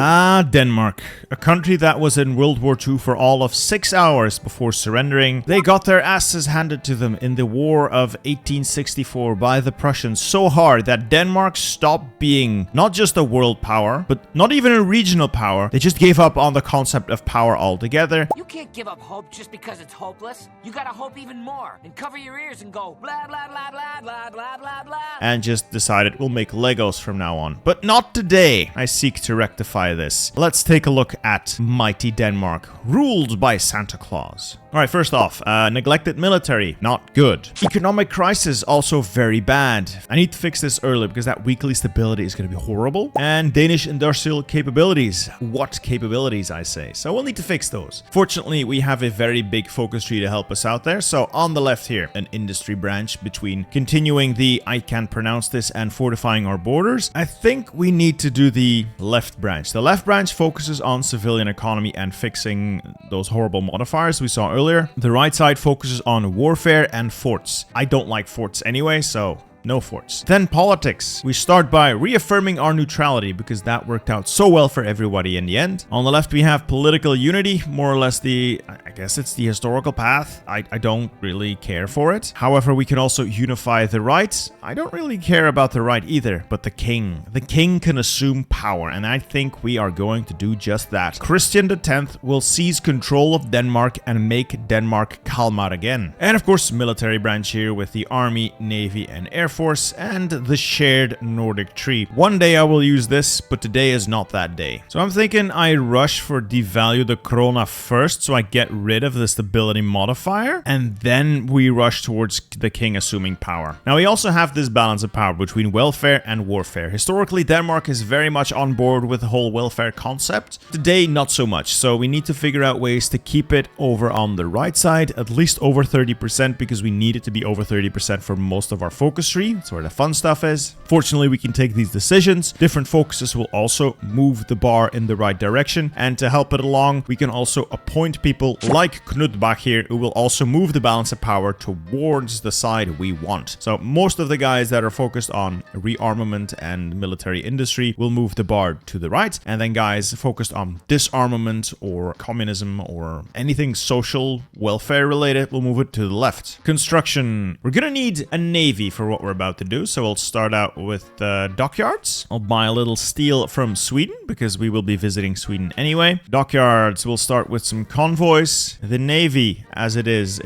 Ah, Denmark. A country that was in World War II for all of 6 hours before surrendering. They got their asses handed to them in the War of 1864 by the Prussians so hard that Denmark stopped being not just a world power, but not even a regional power. They just gave up on the concept of power altogether. You can't give up hope just because it's hopeless. You gotta hope even more and cover your ears and go blah blah blah blah blah blah blah blah. And just decided we'll make Legos from now on. But not today. I seek to rectify this. Let's take a look at mighty Denmark, ruled by Santa Claus. Alright, first off, neglected military, not good. Economic crisis, also very bad. I need to fix this early because that weekly stability is going to be horrible. And Danish industrial capabilities. What capabilities, I say. So we'll need to fix those. Fortunately, we have a very big focus tree to help us out there. So on the left here, an industry branch between continuing the I can't pronounce this and fortifying our borders. I think we need to do the left branch. The left branch focuses on civilian economy and fixing those horrible modifiers we saw earlier. The right side focuses on warfare and forts. I don't like forts anyway, so no forts. Then politics. We start by reaffirming our neutrality because that worked out so well for everybody in the end. On the left, we have political unity, more or less I guess it's the historical path. I don't really care for it. However, we can also unify the right. I don't really care about the right either, but the king. The king can assume power, and I think we are going to do just that. Christian X will seize control of Denmark and make Denmark Kalmar again. And of course, military branch here with the army, navy, and air force, and the shared Nordic tree. One day I will use this, but today is not that day. So I'm thinking I rush for devalue the krona first, so I get rid of the stability modifier, and then we rush towards the king assuming power. Now we also have this balance of power between welfare and warfare. Historically, Denmark is very much on board with the whole welfare concept. Today, not so much, so we need to figure out ways to keep it over on the right side, at least over 30%, because we need it to be over 30% for most of our focus tree. That's where the fun stuff is. Fortunately, we can take these decisions. Different focuses will also move the bar in the right direction. And to help it along, we can also appoint people like Knud Bach here, who will also move the balance of power towards the side we want. So most of the guys that are focused on rearmament and military industry will move the bar to the right. And then guys focused on disarmament or communism or anything social welfare related will move it to the left. Construction. We're gonna need a navy for what we're about to do, so we'll start out with dockyards. I'll buy a little steel from Sweden because we will be visiting Sweden anyway. Dockyards, we'll start with some convoys. The navy, as it is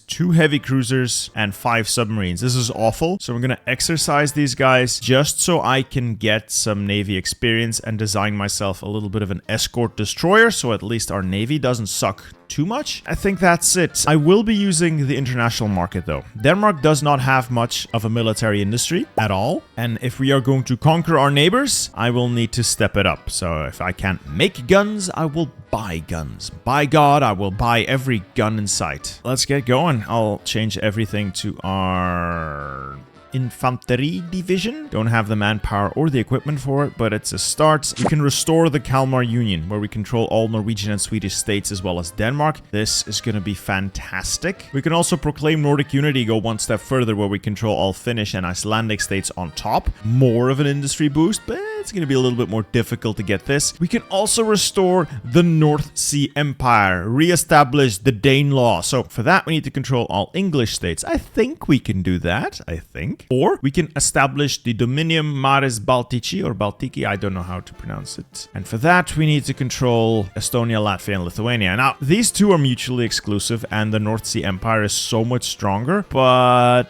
2 heavy cruisers and 5 submarines. This is awful, so we're gonna exercise these guys just so I can get some navy experience and design myself a little bit of an escort destroyer, so at least our navy doesn't suck too much. I think that's it. I will be using the international market though. Denmark does not have much of a military industry at all. And if we are going to conquer our neighbors, I will need to step it up. So if I can't make guns, I will buy guns. By God, I will buy every gun in sight. Let's get going. I'll change everything to our Infantry division. Don't have the manpower or the equipment for it, but it's a start. We can restore the Kalmar Union, where we control all Norwegian and Swedish states as well as Denmark. This is going to be fantastic. We can also proclaim Nordic unity, go one step further, where we control all Finnish and Icelandic states on top. More of an industry boost, but it's going to be a little bit more difficult to get this. We can also restore the North Sea Empire, re-establish the Danelaw. So for that, we need to control all English states. I think we can do that, Or we can establish the Dominium Maris Baltici or Baltiki. I don't know how to pronounce it. And for that, we need to control Estonia, Latvia, and Lithuania. Now, these two are mutually exclusive, and the North Sea Empire is so much stronger, but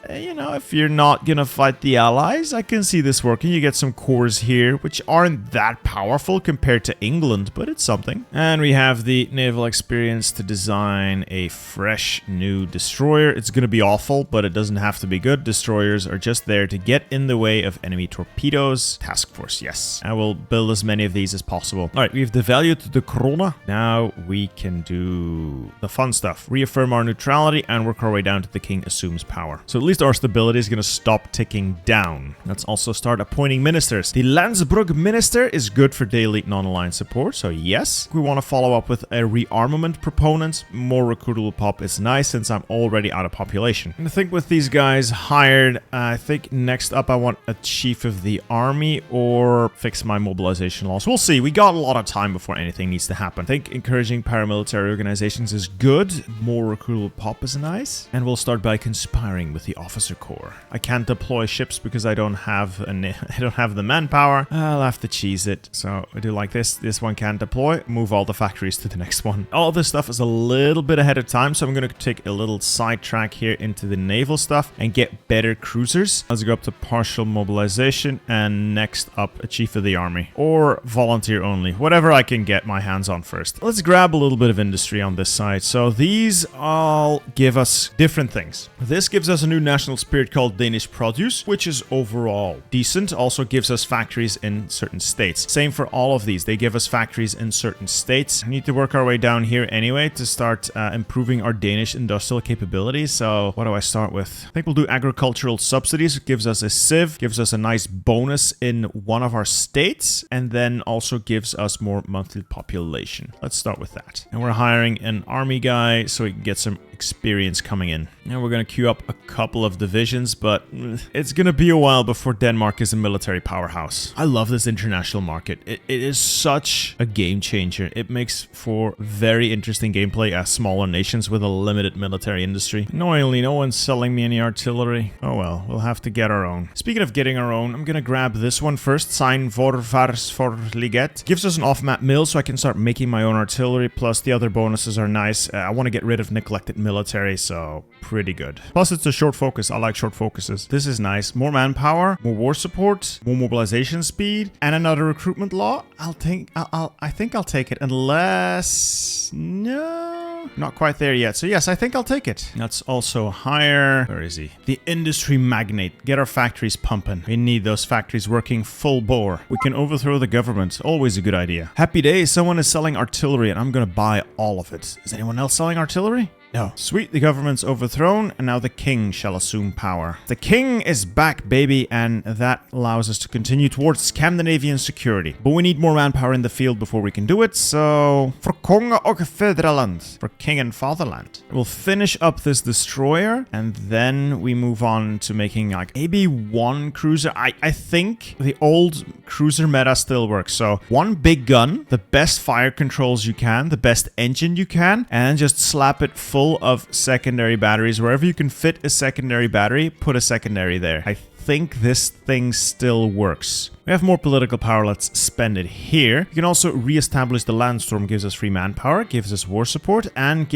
you know, if you're not gonna fight the allies, I can see this working. You get some cores here, which aren't that powerful compared to England, but it's something. And we have the naval experience to design a fresh new destroyer. It's gonna be awful, but it doesn't have to be good. Destroyers are just there to get in the way of enemy torpedoes. Task force, yes. I will build as many of these as possible. All right, we've devalued the krona. Now we can do the fun stuff. Reaffirm our neutrality and work our way down to the king assumes power. So at least our stability is going to stop ticking down. Let's also start appointing ministers. The Landsbrug minister is good for daily non-aligned support, so yes. We want to follow up with a rearmament proponent. More recruitable pop is nice since I'm already out of population. And I think with these guys hired, I think next up I want a chief of the army or fix my mobilization laws. We'll see. We got a lot of time before anything needs to happen. I think encouraging paramilitary organizations is good. More recruitable pop is nice. And we'll start by conspiring with the officer corps. I can't deploy ships because I don't have the manpower. I'll have to cheese it. So I do like this. This one can't deploy. Move all the factories to the next one. All this stuff is a little bit ahead of time, so I'm going to take a little sidetrack here into the naval stuff and get better cruisers. Let's go up to partial mobilization and next up a chief of the army or volunteer only, whatever I can get my hands on first. Let's grab a little bit of industry on this side. So these all give us different things. This gives us a new national spirit called Danish Produce, which is overall decent. Also gives us factories in certain states. Same for all of these. They give us factories in certain states. We need to work our way down here anyway to start improving our Danish industrial capabilities. So what do I start with? I think we'll do agricultural subsidies. It gives us a civ, gives us a nice bonus in one of our states, and then also gives us more monthly population. Let's start with that. And we're hiring an army guy so we can get some experience coming in. And we're going to queue up a couple of divisions, but it's going to be a while before Denmark is a military powerhouse. I love this international market. It is such a game changer. It makes for very interesting gameplay as smaller nations with a limited military industry. Annoyingly, no one's selling me any artillery. Oh well, we'll have to get our own. Speaking of getting our own, I'm going to grab this one first. Sign Vorvarsforliget. Gives us an off-map mill so I can start making my own artillery, plus the other bonuses are nice. I want to get rid of neglected military, so pretty good. Plus it's a short focus. I like short focuses. This is nice. More manpower, more war support, more mobilization speed, and another recruitment law. I think I'll take it unless... No, not quite there yet. So yes, I think I'll take it. Let's also hire... Where is he? The industry magnate. Get our factories pumping. We need those factories working full bore. We can overthrow the government. Always a good idea. Happy day. Someone is selling artillery and I'm gonna buy all of it. Is anyone else selling artillery? No. Sweet, the government's overthrown, and now the king shall assume power. The king is back, baby, and that allows us to continue towards Scandinavian security. But we need more manpower in the field before we can do it, so... For Konga och Fäderland. For king and fatherland. We'll finish up this destroyer, and then we move on to making, like, maybe one cruiser. I think the old cruiser meta still works, so one big gun, the best fire controls you can, the best engine you can, and just slap it full of secondary batteries. Wherever you can fit a secondary battery, put a secondary there. I think this thing still works. We have more political power, let's spend it here. You can also re-establish the Landstorm, gives us free manpower, gives us war support, and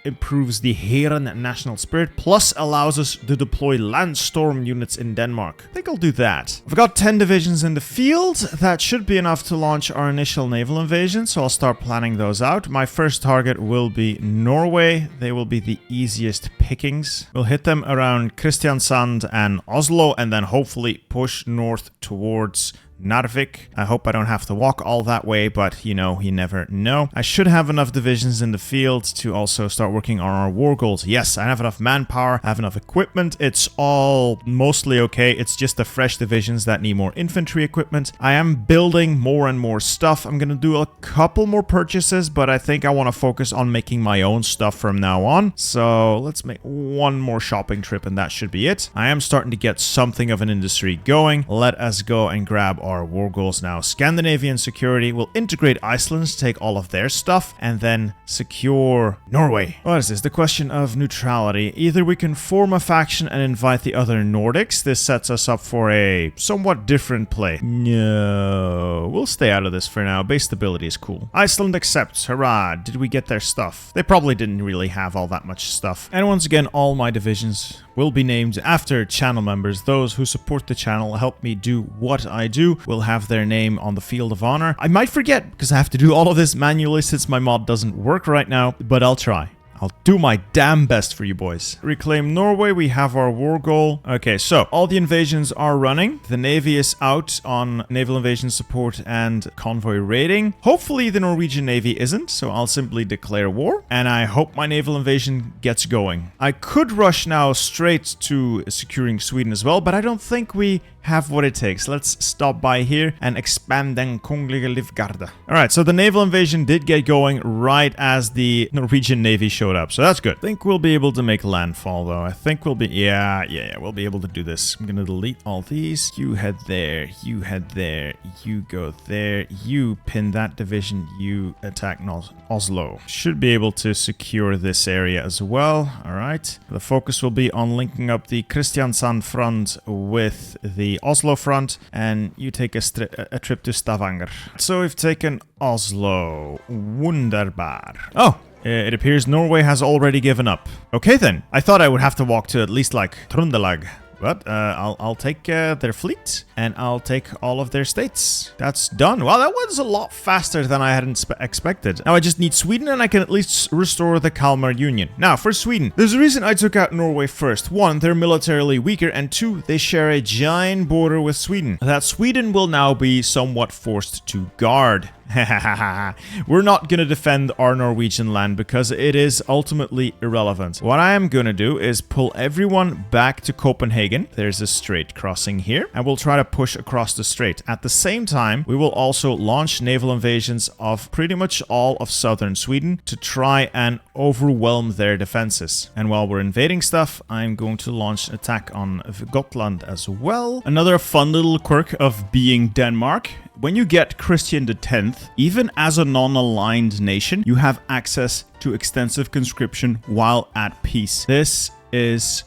improves the Heeren national spirit, plus allows us to deploy Landstorm units in Denmark. I think I'll do that. We've got 10 divisions in the field. That should be enough to launch our initial naval invasion, so I'll start planning those out. My first target will be Norway. They will be the easiest pickings. We'll hit them around Kristiansand and Oslo, and then hopefully push north towards Narvik. I hope I don't have to walk all that way, but you know, you never know. I should have enough divisions in the field to also start working on our war goals. Yes, I have enough manpower, I have enough equipment. It's all mostly okay. It's just the fresh divisions that need more infantry equipment. I am building more and more stuff. I'm gonna do a couple more purchases, but I think I want to focus on making my own stuff from now on. So let's make one more shopping trip and that should be it. I am starting to get something of an industry going. Let us go and grab our war goals now. Scandinavian security will integrate Iceland to take all of their stuff and then secure Norway. What is this? The question of neutrality. Either we can form a faction and invite the other Nordics. This sets us up for a somewhat different play. No, we'll stay out of this for now. Base stability is cool. Iceland accepts. Hurrah. Did we get their stuff? They probably didn't really have all that much stuff. And once again, all my divisions will be named after channel members. Those who support the channel, help me do what I do, will have their name on the field of honor. I might forget because I have to do all of this manually since my mod doesn't work right now, but I'll try. I'll do my damn best for you boys. Reclaim Norway. We have our war goal. Okay, so all the invasions are running. The Navy is out on naval invasion support and convoy raiding. Hopefully the Norwegian Navy isn't, so I'll simply declare war. And I hope my naval invasion gets going. I could rush now straight to securing Sweden as well, but I don't think we have what it takes. Let's stop by here and expand den Kungliga Livgarda. Alright, so the naval invasion did get going right as the Norwegian Navy showed up, so that's good. I think we'll be able to make landfall, though. I think we'll be... Yeah, we'll be able to do this. I'm gonna delete all these. You head there, you head there, you go there, you pin that division, you attack Oslo. Should be able to secure this area as well. Alright. The focus will be on linking up the Kristiansand front with the Oslo front, and you take a trip to Stavanger. So we've taken Oslo. Wunderbar. Oh, it appears Norway has already given up. Okay then. I thought I would have to walk to at least like Trøndelag. But I'll take their fleet, and I'll take all of their states. That's done. Wow, that was a lot faster than I had expected. Now I just need Sweden, and I can at least restore the Kalmar Union. Now, for Sweden, there's a reason I took out Norway first. One, they're militarily weaker, and two, they share a giant border with Sweden that Sweden will now be somewhat forced to guard. We're not gonna defend our Norwegian land because it is ultimately irrelevant. What I am gonna do is pull everyone back to Copenhagen. There's a strait crossing here, and we'll try to push across the strait. At the same time, we will also launch naval invasions of pretty much all of southern Sweden to try and overwhelm their defenses. And while we're invading stuff, I'm going to launch an attack on Gotland as well. Another fun little quirk of being Denmark: when you get Christian X, even as a non-aligned nation, you have access to extensive conscription while at peace. This is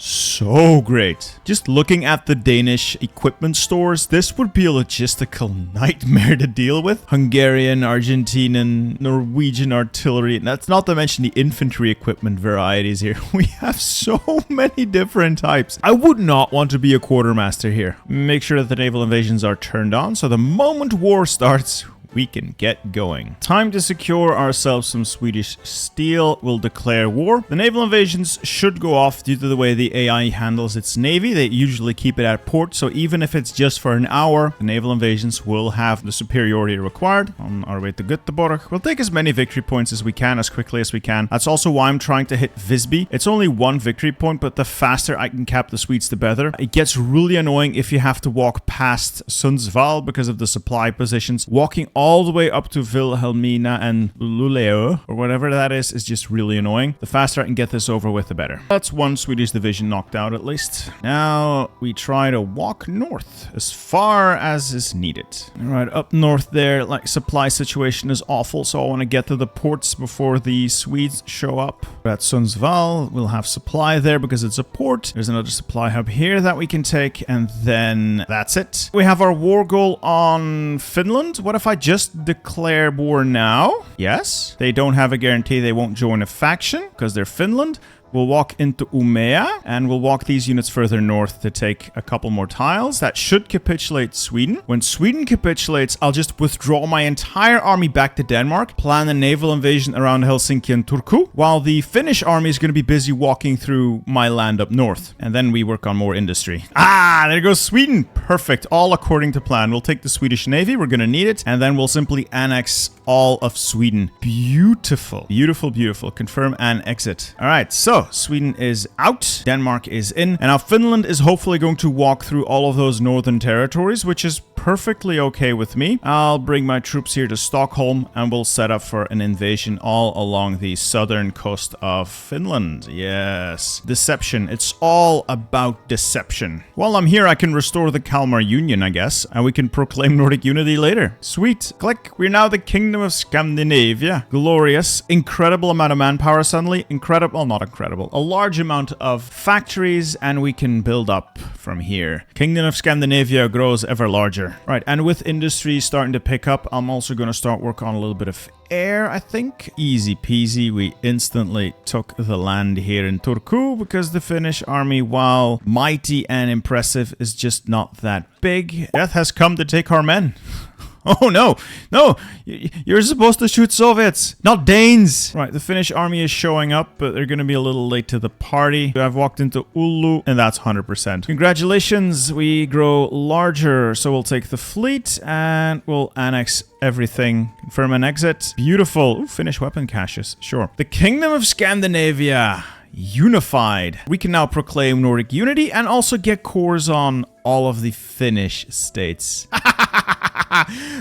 so great. Just looking at the Danish equipment stores, this would be a logistical nightmare to deal with. Hungarian, Argentinian, Norwegian artillery. That's not to mention the infantry equipment varieties here. We have so many different types. I would not want to be a quartermaster here. Make sure that the naval invasions are turned on, so the moment war starts, we can get going. Time to secure ourselves some Swedish steel. We'll declare war. The naval invasions should go off due to the way the AI handles its navy. They usually keep it at port, so even if it's just for an hour, the naval invasions will have the superiority required. On our way to Göteborg, we'll take as many victory points as we can, as quickly as we can. That's also why I'm trying to hit Visby. It's only one victory point, but the faster I can cap the Swedes, the better. It gets really annoying if you have to walk past Sundsvall because of the supply positions. Walking all the way up to Wilhelmina and Luleå, or whatever that is just really annoying. The faster I can get this over with, the better. That's one Swedish division knocked out at least. Now we try to walk north as far as is needed. All right, up north there, like, supply situation is awful, so I want to get to the ports before the Swedes show up. At Sundsvall, we'll have supply there because it's a port. There's another supply hub here that we can take, and then that's it. We have our war goal on Finland. What if I just declare war now? Yes. They don't have a guarantee they won't join a faction because they're Finland. We'll walk into Umeå, and we'll walk these units further north to take a couple more tiles. That should capitulate Sweden. When Sweden capitulates, I'll just withdraw my entire army back to Denmark, plan a naval invasion around Helsinki and Turku, while the Finnish army is going to be busy walking through my land up north. And then we work on more industry. Ah, there goes Sweden. Perfect. All according to plan. We'll take the Swedish Navy. We're going to need it. And then we'll simply annex all of Sweden. Beautiful. Beautiful, beautiful. Confirm and exit. All right, so Sweden is out, Denmark is in, and now Finland is hopefully going to walk through all of those northern territories, which is perfectly okay with me. I'll bring my troops here to Stockholm, and we'll set up for an invasion all along the southern coast of Finland. Yes. Deception. It's all about deception. While I'm here, I can restore the Kalmar Union, I guess, and we can proclaim Nordic unity later. Sweet. Click. We're now the Kingdom of Scandinavia. Glorious. Incredible amount of manpower suddenly. Incredible. Well, not incredible. A large amount of factories, and we can build up from here. Kingdom of Scandinavia grows ever larger. Right, and with industry starting to pick up, I'm also going to start work on a little bit of air, I think. Easy peasy. We instantly took the land here in Turku because the Finnish army, while mighty and impressive, is just not that big. Death has come to take our men. Oh, no. No. You're supposed to shoot Soviets, not Danes. Right, the Finnish army is showing up, but they're going to be a little late to the party. I've walked into Oulu, and that's 100%. Congratulations. We grow larger. So we'll take the fleet, and we'll annex everything. Confirm an exit. Beautiful. Ooh, Finnish weapon caches. Sure. The Kingdom of Scandinavia. Unified. We can now proclaim Nordic unity and also get cores on all of the Finnish states.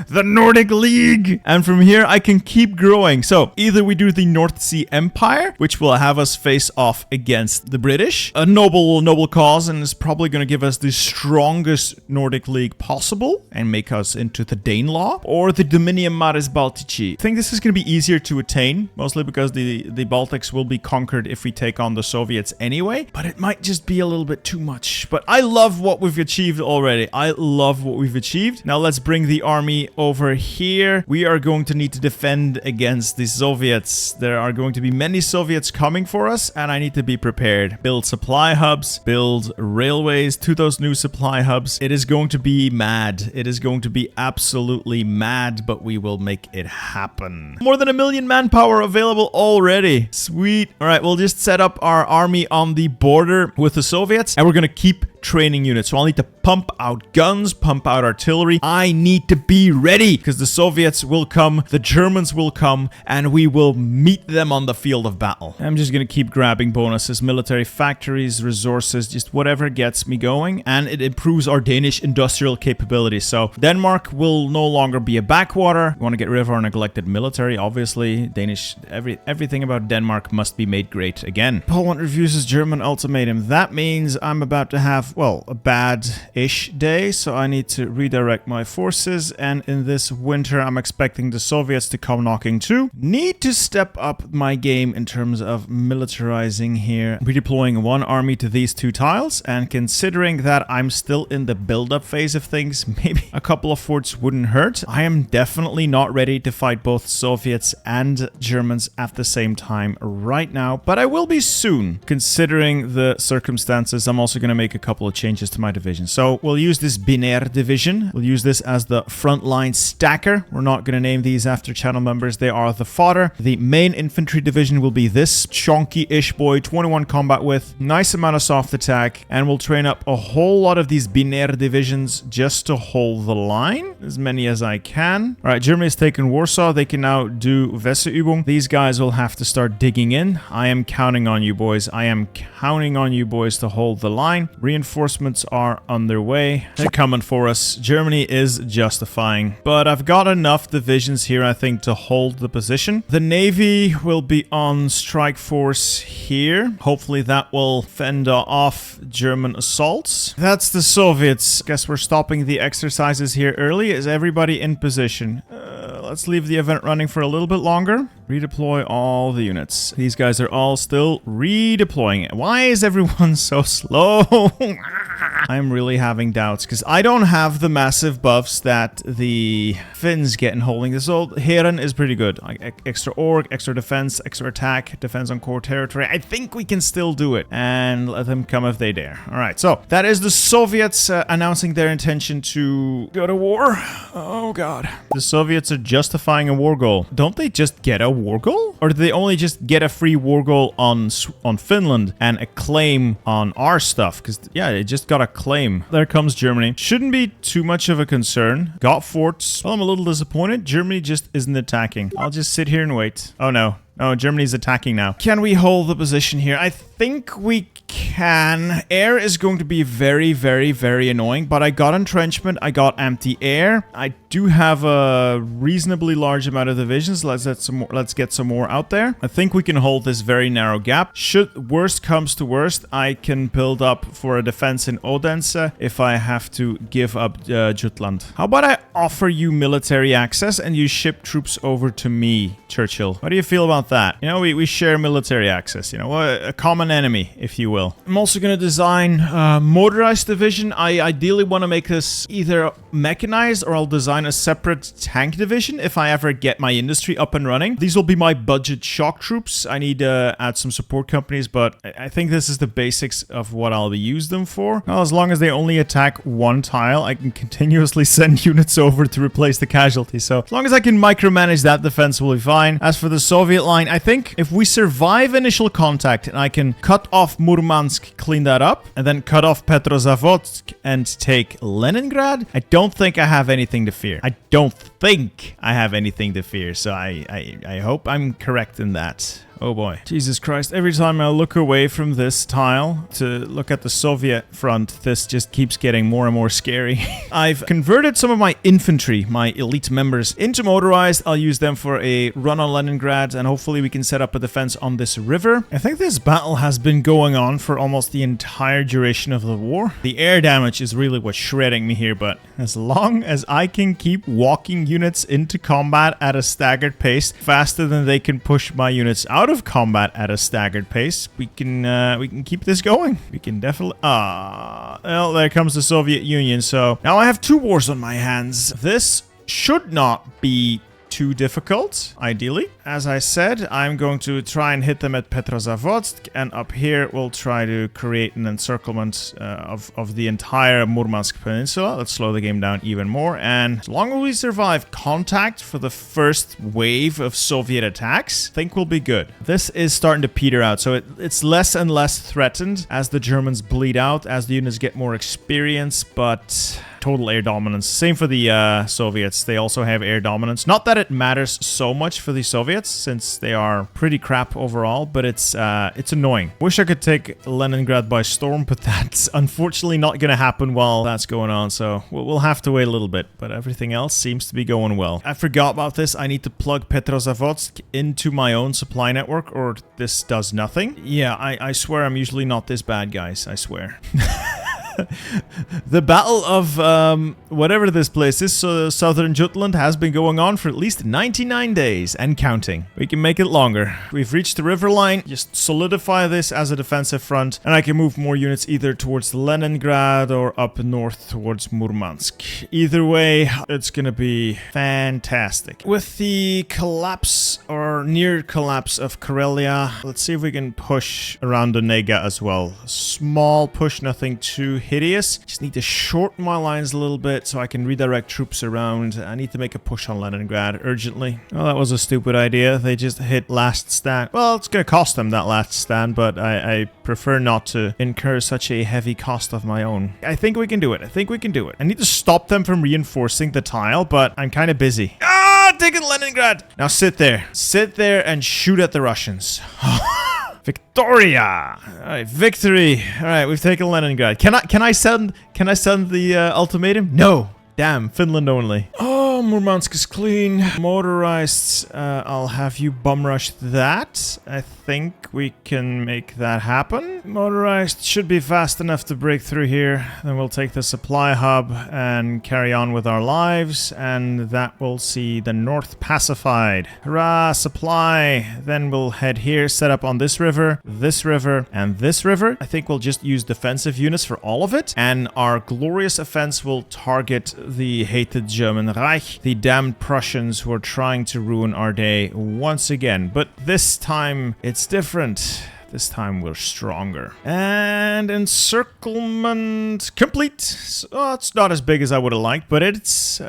The Nordic League! And from here, I can keep growing. So, either we do the North Sea Empire, which will have us face off against the British. A noble cause, and is probably going to give us the strongest Nordic League possible and make us into the Danelaw. Or the Dominium Maris Baltici. I think this is going to be easier to attain, mostly because the Baltics will be conquered if we take on the Soviets anyway. But it might just be a little bit too much. But I love what we've achieved already. I love what we've achieved. Now let's bring the army over here. We are going to need to defend against the Soviets. There are going to be many Soviets coming for us, and I need to be prepared. Build supply hubs, build railways to those new supply hubs. It is going to be mad. It is going to be absolutely mad, but we will make it happen. More than 1 million manpower available already. Sweet. All right, we'll just set up our army on the border with the Soviets, and we're going to keep training units. So I'll need to pump out guns, pump out artillery. I need to be ready because the Soviets will come, the Germans will come, and we will meet them on the field of battle. I'm just going to keep grabbing bonuses, military factories, resources, just whatever gets me going, and it improves our Danish industrial capabilities. So Denmark will no longer be a backwater. We want to get rid of our neglected military, obviously. Danish, everything about Denmark must be made great again. Poland refuses German ultimatum. That means I'm about to have, well, a bad-ish day, so I need to redirect my forces, and in this winter I'm expecting the Soviets to come knocking too. Need to step up my game in terms of militarizing here. Redeploying one army to these 2 tiles, and considering that I'm still in the build-up phase of things, maybe a couple of forts wouldn't hurt. I am definitely not ready to fight both Soviets and Germans at the same time right now, but I will be soon. Considering the circumstances, I'm also going to make a couple of changes to my division. So we'll use this Binaire division. We'll use this as the frontline stacker. We're not going to name these after channel members. They are the fodder. The main infantry division will be this chonky-ish boy, 21 combat width, nice amount of soft attack, and we'll train up a whole lot of these Binaire divisions just to hold the line, as many as I can. All right, Germany's taken Warsaw. They can now do Weserübung. These guys will have to start digging in. I am counting on you boys. I am counting on you boys to hold the line. Reinforcements are on their way. They're coming for us. Germany is justifying. But I've got enough divisions here, I think, to hold the position. The Navy will be on strike force here. Hopefully that will fend off German assaults. That's the Soviets. Guess we're stopping the exercises here early. Is everybody in position? Let's leave the event running for a little bit longer. Redeploy all the units. These guys are all still redeploying. Why is everyone so slow? I'm really having doubts because I don't have the massive buffs that the Finns get in holding. This old Heeren is pretty good. Like extra org, extra defense, extra attack, defense on core territory. I think we can still do it and let them come if they dare. All right, so that is the Soviets announcing their intention to go to war. Oh God. The Soviets are justifying a war goal. Don't they just get a war goal? Or do they only just get a free war goal on Finland and a claim on our stuff? Because, yeah, they just got a claim. There comes Germany. Shouldn't be too much of a concern. Got forts. Well, I'm a little disappointed. Germany just isn't attacking. I'll just sit here and wait. Oh, no. Oh, Germany's attacking now. Can we hold the position here? I think we can. Air is going to be very, very, very annoying, but I got entrenchment. I got anti-air. I do have a reasonably large amount of divisions. Let's get some more out there. I think we can hold this very narrow gap. Should worst comes to worst, I can build up for a defense in Odense if I have to give up Jutland. How about I offer you military access and you ship troops over to me, Churchill? How do you feel about that? You know, we share military access, you know, a common enemy, if you will. I'm also going to design a motorized division. I ideally want to make this either mechanize or I'll design a separate tank division if I ever get my industry up and running. These will be my budget shock troops. I need to add some support companies, but I think this is the basics of what I'll use them for. Well, as long as they only attack one tile, I can continuously send units over to replace the casualties. So as long as I can micromanage that, defense will be fine. As for the Soviet line, I think if we survive initial contact and I can cut off Murmansk, clean that up, and then cut off Petrozavodsk and take Leningrad, I don't think I have anything to fear. I don't think I have anything to fear, so I hope I'm correct in that. Oh boy. Jesus Christ. Every time I look away from this tile to look at the Soviet front, this just keeps getting more and more scary. I've converted some of my infantry, my elite members, into motorized. I'll use them for a run on Leningrad, and hopefully we can set up a defense on this river. I think this battle has been going on for almost the entire duration of the war. The air damage is really what's shredding me here, but as long as I can keep walking units into combat at a staggered pace, faster than they can push my units out of combat at a staggered pace, we can keep this going. We can definitely... well, there comes the Soviet Union. So now I have 2 wars on my hands. This should not be too difficult, ideally. As I said, I'm going to try and hit them at Petrozavodsk, and up here we'll try to create an encirclement of the entire Murmansk Peninsula. Let's slow the game down even more, and as long as we survive contact for the first wave of Soviet attacks, I think we'll be good. This is starting to peter out, so it's less and less threatened as the Germans bleed out, as the units get more experience, but... total air dominance. Same for the Soviets. They also have air dominance. Not that it matters so much for the Soviets, since they are pretty crap overall, but it's annoying. Wish I could take Leningrad by storm, but that's unfortunately not going to happen while that's going on, so we'll have to wait a little bit, but everything else seems to be going well. I forgot about this. I need to plug Petrozavodsk into my own supply network, or this does nothing. Yeah, I swear I'm usually not this bad, guys. I swear. The Battle of whatever this place is, Southern Jutland, has been going on for at least 99 days and counting. We can make it longer. We've reached the river line. Just solidify this as a defensive front, and I can move more units either towards Leningrad or up north towards Murmansk. Either way, it's gonna be fantastic. With the collapse or near collapse of Karelia, let's see if we can push around Onega as well. Small push, nothing too hideous. Just need to shorten my lines a little bit so I can redirect troops around. I need to make a push on Leningrad urgently. Well, that was a stupid idea. They just hit last stand. Well, it's gonna cost them that last stand, but I prefer not to incur such a heavy cost of my own. I think we can do it. I think we can do it. I need to stop them from reinforcing the tile, but I'm kind of busy. Taking Leningrad! Now sit there. Sit there and shoot at the Russians. Victoria! Alright, victory! Alright, we've taken Leningrad. Can I send the ultimatum? No! Damn, Finland only. Oh, Murmansk is clean. Motorized, I'll have you bum rush that. I think we can make that happen. Motorized should be fast enough to break through here. Then we'll take the supply hub and carry on with our lives, and that will see the north pacified. Hurrah, supply! Then we'll head here, set up on this river, and this river. I think we'll just use defensive units for all of it, and our glorious offense will target the hated German Reich, the damned Prussians who are trying to ruin our day once again. But this time, it's different. This time we're stronger. And encirclement complete. So, it's not as big as I would have liked, but it's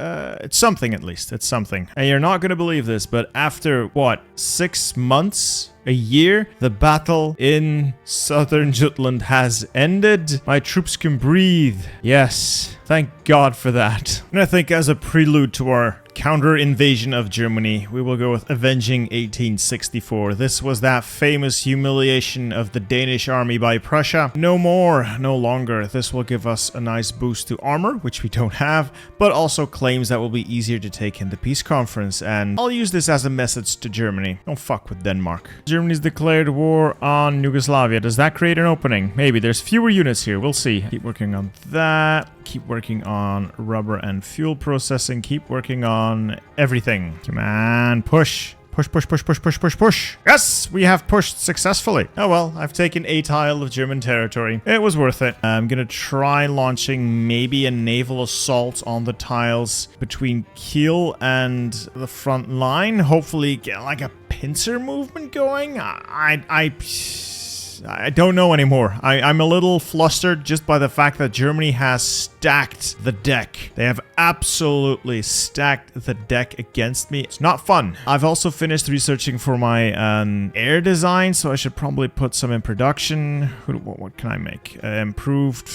something at least. It's something. And you're not going to believe this, but after, what, 6 months? A year, the battle in Southern Jutland has ended. My troops can breathe. Yes, thank God for that. And I think as a prelude to our counter-invasion of Germany, we will go with Avenging 1864. This was that famous humiliation of the Danish army by Prussia. No more, no longer. This will give us a nice boost to armor, which we don't have, but also claims that will be easier to take in the peace conference, and I'll use this as a message to Germany. Don't fuck with Denmark. Germany's declared war on Yugoslavia. Does that create an opening? Maybe. There's fewer units here. We'll see. Keep working on that. Keep working on rubber and fuel processing. Keep working on everything. Come on, push. Push, push, push, push, push, push, push. Yes, we have pushed successfully. Oh well, I've taken a tile of German territory. It was worth it. I'm gonna try launching maybe a naval assault on the tiles between Kiel and the front line. Hopefully get like a pincer movement going. I don't know anymore. I'm a little flustered just by the fact that Germany has stacked the deck. They have absolutely stacked the deck against me. It's not fun. I've also finished researching for my air design, so I should probably put some in production. What can I make? Improved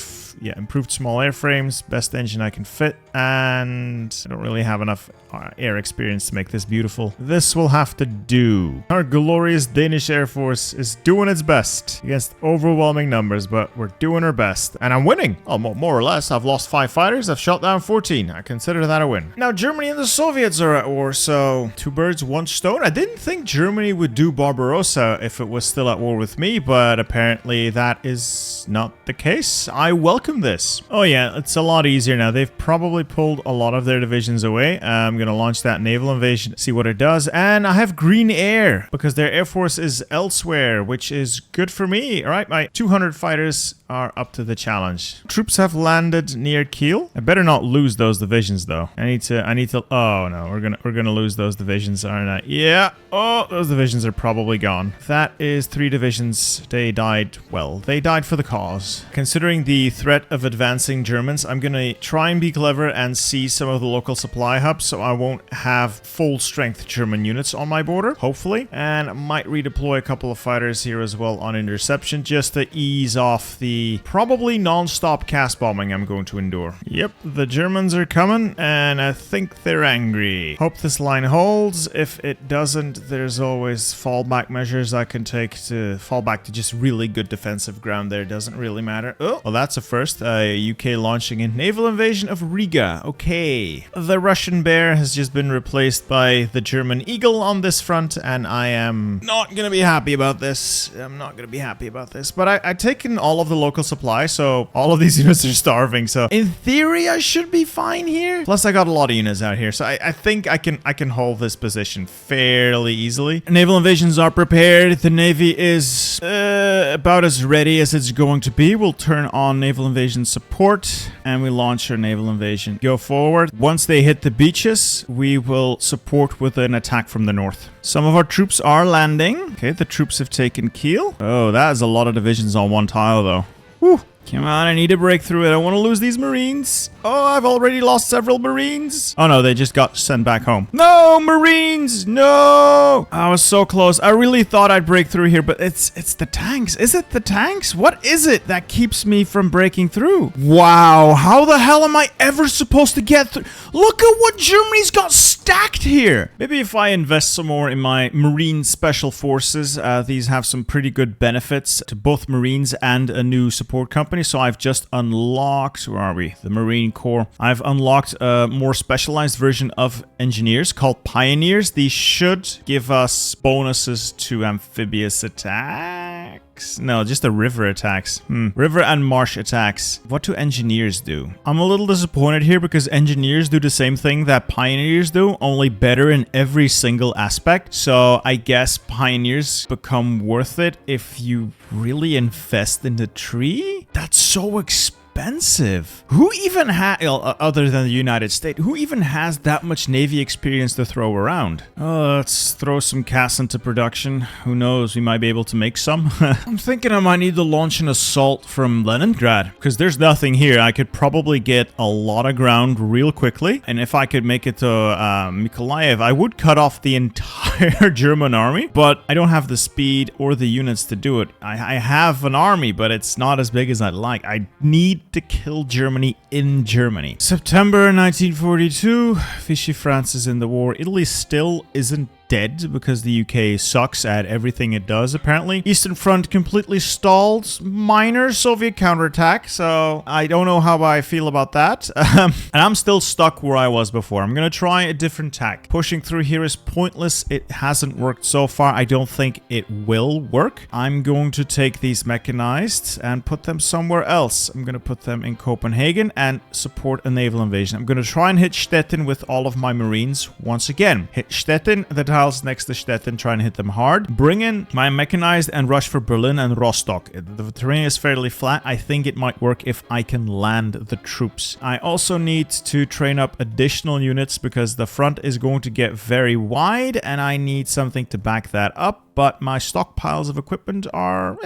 small airframes, best engine I can fit, and I don't really have enough air experience to make this beautiful. This will have to do. Our glorious Danish Air Force is doing its best against overwhelming numbers, but we're doing our best. And I'm winning. Oh, more or less. I've lost 5 fighters. I've shot down 14. I consider that a win. Now, Germany and the Soviets are at war, so 2 birds, 1 stone. I didn't think Germany would do Barbarossa if it was still at war with me, but apparently that is not the case. I welcome this. Oh yeah, it's a lot easier now. They've probably pulled a lot of their divisions away. I'm gonna launch that naval invasion, see what it does. And I have green air because their air force is elsewhere, which is good for me. All right, my 200 fighters are up to the challenge. Troops have landed near Kiel. I better not lose those divisions though. I need to, oh no, we're gonna lose those divisions, aren't I? Yeah. Oh, those divisions are probably gone. That is 3 divisions. They died, well, they died for the cause. Considering the threat of advancing Germans, I'm gonna try and be clever and seize some of the local supply hubs so I won't have full strength German units on my border, hopefully. And I might redeploy a couple of fighters here as well on interception just to ease off the probably non-stop cast bombing I'm going to endure. Yep, the Germans are coming and I think they're angry. Hope this line holds. If it doesn't, there's always fallback measures I can take to fall back to just really good defensive ground there. Doesn't really matter. Oh, well, that's a first. UK launching a naval invasion of Riga. Okay. The Russian Bear has just been replaced by the German Eagle on this front, and I am not gonna be happy about this. I'm not gonna be happy about this. But I've taken all of the local supply, so all of these units are starving. So in theory, I should be fine here. Plus, I got a lot of units out here, so I think I can hold this position fairly easily. Naval invasions are prepared. The Navy is about as ready as it's going to be. We'll turn on naval invasion support and we launch our naval invasion. Go forward. Once they hit the beaches, we will support with an attack from the north. Some of our troops are landing. Okay, the troops have taken Kiel. Oh, that is a lot of divisions on one tile though. Whew. Come on, I need to break through it. I don't want to lose these Marines. Oh, I've already lost several Marines. Oh no, they just got sent back home. No, Marines, no. I was so close. I really thought I'd break through here, but it's the tanks. Is it the tanks? What is it that keeps me from breaking through? Wow, how the hell am I ever supposed to get through? Look at what Germany's got stacked here. Maybe if I invest some more in my Marine Special Forces, these have some pretty good benefits to both Marines and a new support company. So I've just unlocked, where are we? The Marine Corps. I've unlocked a more specialized version of engineers called Pioneers. These should give us bonuses to amphibious attacks. No, just the river attacks. River and marsh attacks. What do engineers do? I'm a little disappointed here because engineers do the same thing that pioneers do, only better in every single aspect. So I guess pioneers become worth it if you really invest in the tree. That's so expensive. Who even has, other than the United States, who even has that much Navy experience to throw around? Let's throw some CAS into production. Who knows, we might be able to make some. I'm thinking I might need to launch an assault from Leningrad, because there's nothing here. I could probably get a lot of ground real quickly, and if I could make it to Mykolaiv, I would cut off the entire German army, but I don't have the speed or the units to do it. I have an army, but it's not as big as I'd like. I need to kill Germany in Germany. September 1942, Vichy France is in the war. Italy still isn't dead because the UK sucks at everything it does, apparently. Eastern Front completely stalled. Minor Soviet counterattack, so I don't know how I feel about that. And I'm still stuck where I was before. I'm gonna try a different tack. Pushing through here is pointless. It hasn't worked so far. I don't think it will work. I'm going to take these mechanized and put them somewhere else. I'm gonna put them in Copenhagen and support a naval invasion. I'm gonna try and hit Stettin with all of my Marines once again. Hit Stettin, that stockpiles next to Stettin, trying to hit them hard. Bring in my mechanized and rush for Berlin and Rostock. The terrain is fairly flat. I think it might work if I can land the troops. I also need to train up additional units because the front is going to get very wide and I need something to back that up. But my stockpiles of equipment are...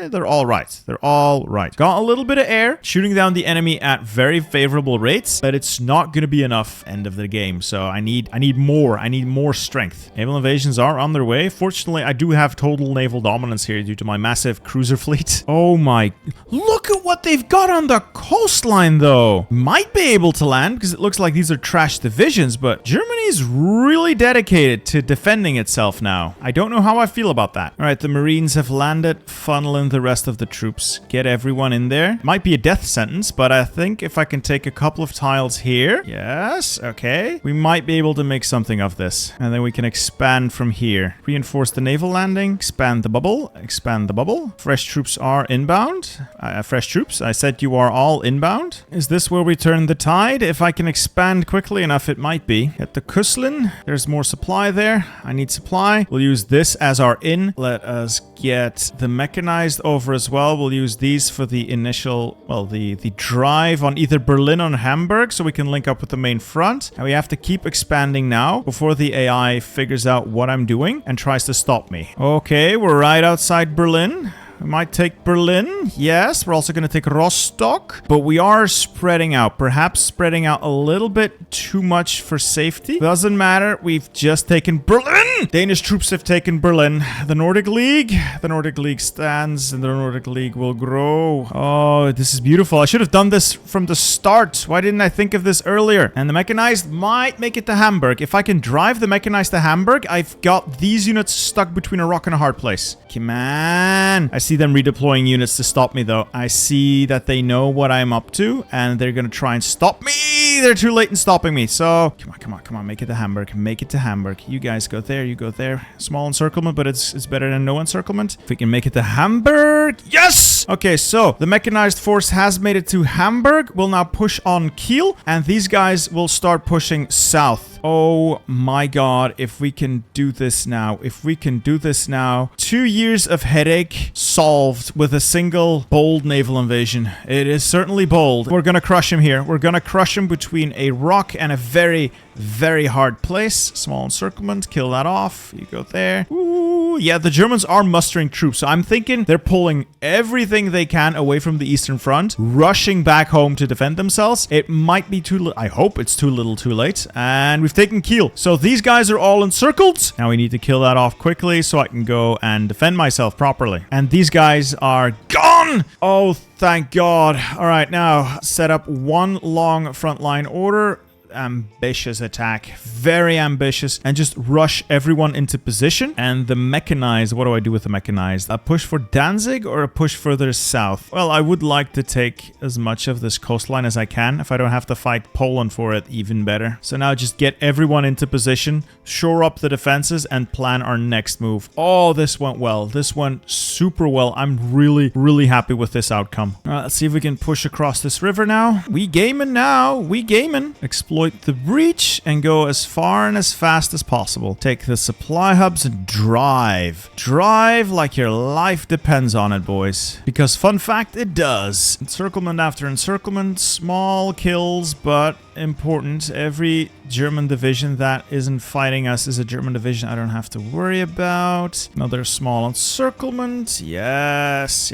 they're all right. They're all right. Got a little bit of air, shooting down the enemy at very favorable rates, but it's not going to be enough end of the game. So I need more. I need more strength. Naval invasions are on their way. Fortunately, I do have total naval dominance here due to my massive cruiser fleet. Oh my... Look at what they've got on the coastline, though. Might be able to land because it looks like these are trash divisions, but Germany's really dedicated to defending itself now. I don't know how I feel about that. All right, the Marines have landed, funneling the rest of the troops. Get everyone in there. Might be a death sentence, but I think if I can take a couple of tiles here. Yes, okay. We might be able to make something of this. And then we can expand from here. Reinforce the naval landing. Expand the bubble. Expand the bubble. Fresh troops are inbound. Fresh troops. I said you are all inbound. Is this where we turn the tide? If I can expand quickly enough, it might be. At the Kuslin, there's more supply there. I need supply. We'll use this as our in. Let us get the mechanized over as well. We'll use these for the initial, well, the drive on either Berlin or Hamburg so we can link up with the main front. And we have to keep expanding now before the AI figures out what I'm doing and tries to stop me. Okay, we're right outside Berlin. We might take Berlin. Yes, we're also going to take Rostock. But we are spreading out. Perhaps spreading out a little bit too much for safety. Doesn't matter. We've just taken Berlin. Danish troops have taken Berlin. The Nordic League. The Nordic League stands and the Nordic League will grow. Oh, this is beautiful. I should have done this from the start. Why didn't I think of this earlier? And the mechanized might make it to Hamburg. If I can drive the mechanized to Hamburg, I've got these units stuck between a rock and a hard place. Come on. I see them redeploying units to stop me, though. I see that they know what I'm up to, and they're gonna try and stop me. They're too late in stopping me. So, come on. Make it to Hamburg. Make it to Hamburg. You guys go there. You go there. Small encirclement, but it's better than no encirclement. If we can make it to Hamburg. Yes! Okay, so the mechanized force has made it to Hamburg. We'll now push on Kiel, and these guys will start pushing south. Oh my god, if we can do this now. If we can do this now. 2 years of headache solved with a single bold naval invasion. It is certainly bold. We're gonna crush him here. We're gonna crush him between a rock and a very, very hard place. Small encirclement. Kill that off. You go there. Ooh, yeah, the Germans are mustering troops. So I'm thinking they're pulling everything they can away from the Eastern Front, rushing back home to defend themselves. It might be too little. I hope it's too little too late. And we've taken Kiel. So these guys are all encircled. Now we need to kill that off quickly so I can go and defend myself properly. And these guys are gone. Oh, thank God. All right, now set up one long frontline order. Ambitious attack, very ambitious, and just rush everyone into position. And the mechanized, what do I do with the mechanized? A push for Danzig or a push further south? Well, I would like to take as much of this coastline as I can. If I don't have to fight Poland for it, even better. So now just get everyone into position, shore up the defenses, and plan our next move. Oh, this went well. This went super well. I'm really, really happy with this outcome. All right, let's see if we can push across this river now. We gaming now. We gaming. Exploit the breach and go as far and as fast as possible. Take the supply hubs and drive. Drive like your life depends on it, boys. Because fun fact, it does. Encirclement after encirclement. Small kills, but important. Every German division that isn't fighting us is a German division I don't have to worry about. Another small encirclement. Yes.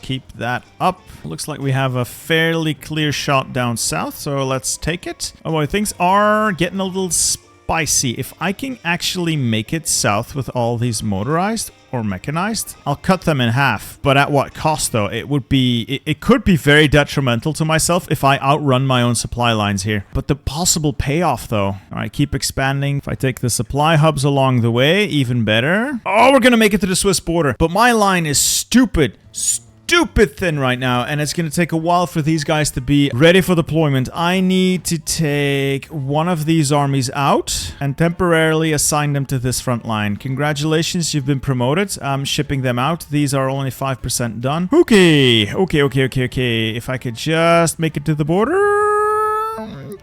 Keep that up. Looks like we have a fairly clear shot down south, so let's take it. Oh boy, things are getting a little spicy. If I can actually make it south with all these motorized or mechanized, I'll cut them in half. But at what cost, though? It could be very detrimental to myself if I outrun my own supply lines here. But the possible payoff, though. All right, keep expanding. If I take the supply hubs along the way, even better. Oh, we're gonna make it to the Swiss border. But my line is stupid thin right now, and it's going to take a while for these guys to be ready for deployment. I need to take one of these armies out and temporarily assign them to this front line. Congratulations, you've been promoted. I'm shipping them out. These are only 5% done. Okay. If I could just make it to the border.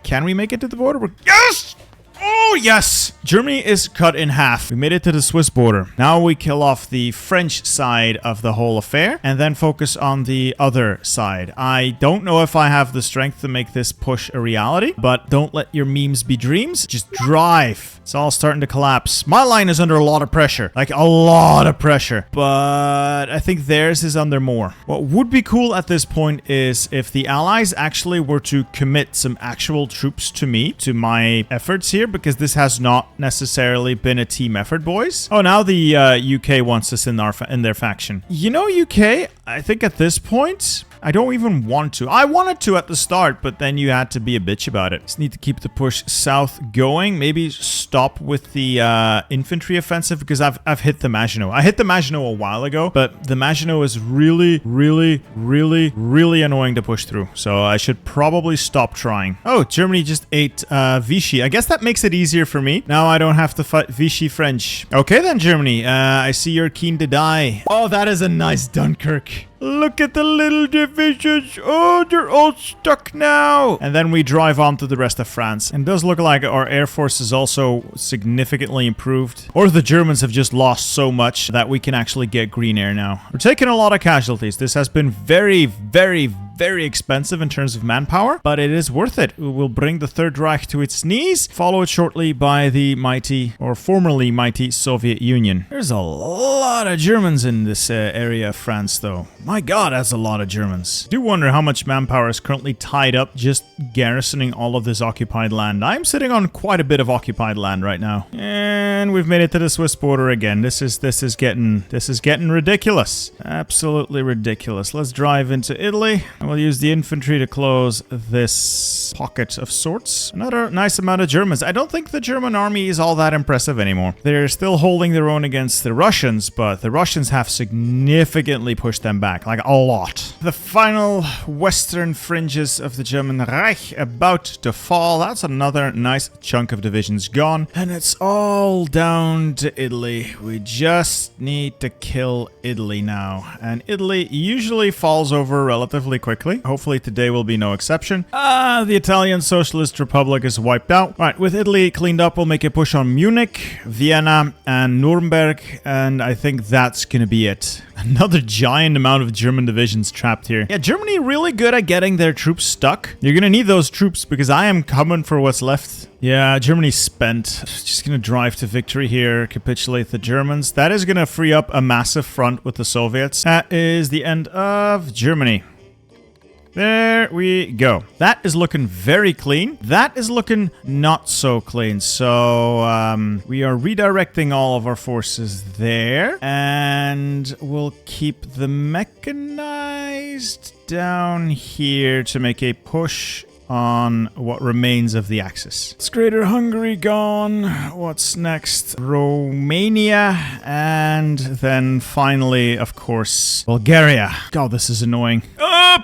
Can we make it to the border? Yes! Oh! Oh, yes! Germany is cut in half. We made it to the Swiss border. Now we kill off the French side of the whole affair and then focus on the other side. I don't know if I have the strength to make this push a reality, but don't let your memes be dreams. Just drive. It's all starting to collapse. My line is under a lot of pressure, like a lot of pressure, but I think theirs is under more. What would be cool at this point is if the Allies actually were to commit some actual troops to me, to my efforts here, because this has not necessarily been a team effort, boys. Oh, now the UK wants us in their faction. You know, UK, I think at this point, I don't even want to. I wanted to at the start, but then you had to be a bitch about it. Just need to keep the push south going. Maybe stop with the infantry offensive because I've hit the Maginot. I hit the Maginot a while ago, but the Maginot is really, really, really, really annoying to push through. So I should probably stop trying. Oh, Germany just ate Vichy. I guess that makes it easier for me. Now I don't have to fight Vichy French. Okay then, Germany. I see you're keen to die. Oh, that is a nice Dunkirk. Look at the little divisions. Oh, they're all stuck now. And then we drive on to the rest of France. And it does look like our air force is also significantly improved. Or the Germans have just lost so much that we can actually get green air now. We're taking a lot of casualties. This has been very, very, very expensive in terms of manpower, but it is worth it. We will bring the Third Reich to its knees, followed shortly by the mighty, or formerly mighty, Soviet Union. There's a lot of Germans in this area of France, though. My god, that's a lot of Germans. I do wonder how much manpower is currently tied up just garrisoning all of this occupied land. I'm sitting on quite a bit of occupied land right now. And we've made it to the Swiss border again. This is getting ridiculous. Absolutely ridiculous. Let's drive into Italy. We'll use the infantry to close this pocket of sorts. Another nice amount of Germans. I don't think the German army is all that impressive anymore. They're still holding their own against the Russians, but the Russians have significantly pushed them back, like a lot. The final western fringes of the German Reich about to fall. That's another nice chunk of divisions gone. And it's all down to Italy. We just need to kill Italy now. And Italy usually falls over relatively quickly. Hopefully today will be no exception. The Italian Socialist Republic is wiped out. Right, with Italy cleaned up, we'll make a push on Munich, Vienna, and Nuremberg, and I think that's gonna be it. Another giant amount of German divisions trapped here. Yeah, Germany really good at getting their troops stuck. You're gonna need those troops because I am coming for what's left. Yeah, Germany's spent. Just gonna drive to victory here, capitulate the Germans. That is gonna free up a massive front with the Soviets. That is the end of Germany. There we go. That is looking very clean. That is looking not so clean. So we are redirecting all of our forces there. And we'll keep the mechanized down here to make a push on what remains of the Axis. It's Greater Hungary gone. What's next? Romania. And then finally, of course, Bulgaria. God, this is annoying.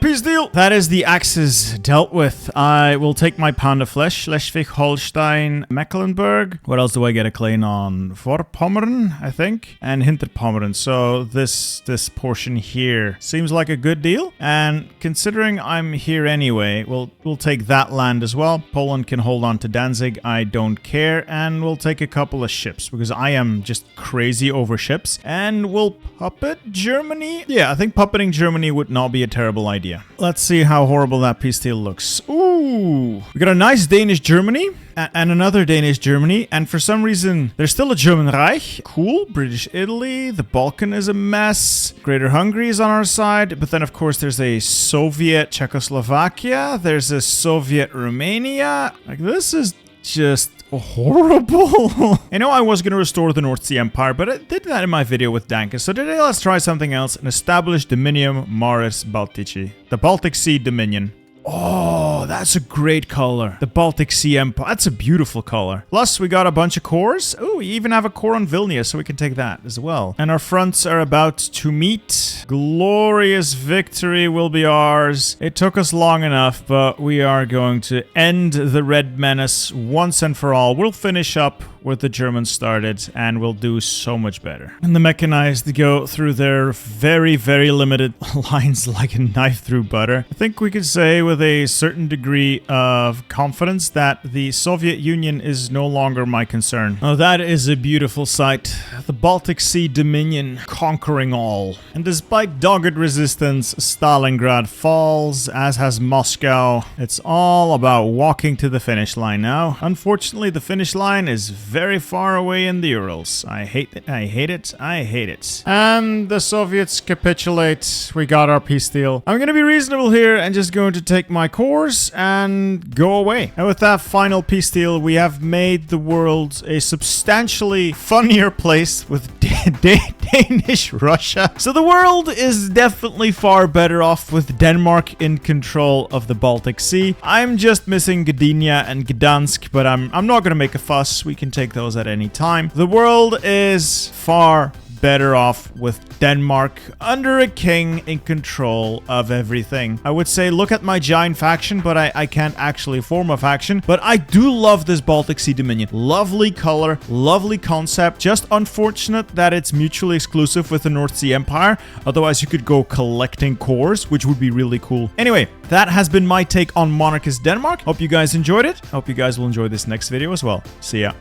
Peace deal. That is the Axis dealt with. I will take my pound of flesh. Schleswig-Holstein, Mecklenburg. What else do I get a claim on? Vorpommern, I think. And Hinterpommern. So this portion here seems like a good deal. And considering I'm here anyway, we'll take that land as well. Poland can hold on to Danzig. I don't care. And we'll take a couple of ships because I am just crazy over ships. And we'll puppet Germany. Yeah, I think puppeting Germany would not be a terrible idea. Let's see how horrible that peace deal looks. Ooh, we got a nice Danish Germany and another Danish Germany, and for some reason there's still a German Reich. Cool. British Italy, the Balkan is a mess. Greater Hungary is on our side, but then of course there's a Soviet Czechoslovakia, there's a Soviet Romania. Like, this is just horrible. I know I was going to restore the North Sea Empire, but I did that in my video with Dankus. So today let's try something else and establish Dominium Maris Baltici. The Baltic Sea Dominion. Oh, that's a great color. The Baltic Sea Empire. That's a beautiful color. Plus, we got a bunch of cores. Oh, we even have a core on Vilnius, so we can take that as well. And our fronts are about to meet. Glorious victory will be ours. It took us long enough, but we are going to end the Red Menace once and for all. We'll finish up what the Germans started and will do so much better. And the mechanized go through their very, very limited lines like a knife through butter. I think we could say with a certain degree of confidence that the Soviet Union is no longer my concern. Oh, that is a beautiful sight. The Baltic Sea Dominion conquering all. And despite dogged resistance, Stalingrad falls, as has Moscow. It's all about walking to the finish line now. Unfortunately, the finish line is very far away in the Urals. I hate it, I hate it, I hate it. And the Soviets capitulate. We got our peace deal. I'm gonna be reasonable here and just going to take my course and go away. And with that final peace deal, we have made the world a substantially funnier place with Danish Russia. So the world is definitely far better off with Denmark in control of the Baltic Sea. I'm just missing Gdynia and Gdansk, but I'm not gonna make a fuss. We can take those at any time. The world is far better off with Denmark under a king in control of everything. I would say look at my giant faction, but I can't actually form a faction. But I do love this Baltic Sea Dominion. Lovely color, lovely concept. Just unfortunate that it's mutually exclusive with the North Sea Empire. Otherwise you could go collecting cores, which would be really cool. Anyway, that has been my take on Monarchist Denmark. Hope you guys enjoyed it. Hope you guys will enjoy this next video as well. See ya.